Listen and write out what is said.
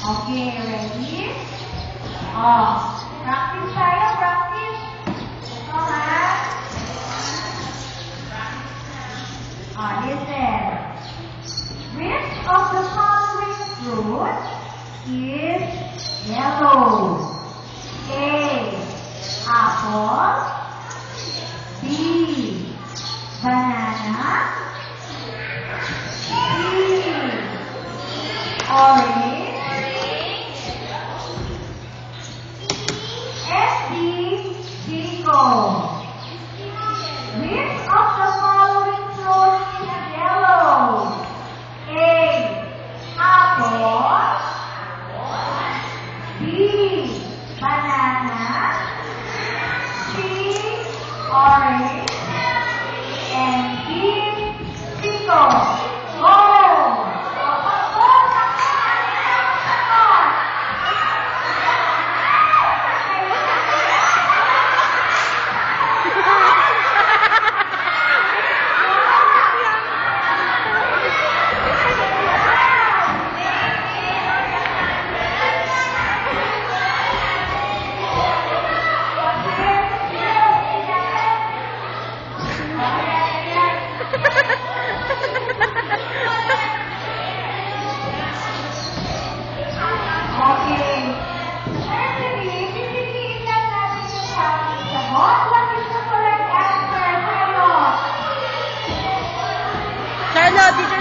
Okay, ready? Oh, practice tayo, practice. Ito ha. Listen. Which of the following fruit is yellow? A. Apple. B. Banana. C. Orange. Which of the following fruit is yellow? A. Apple. B. Banana. C. Orange. And D. Pickle. Go! Charlotte,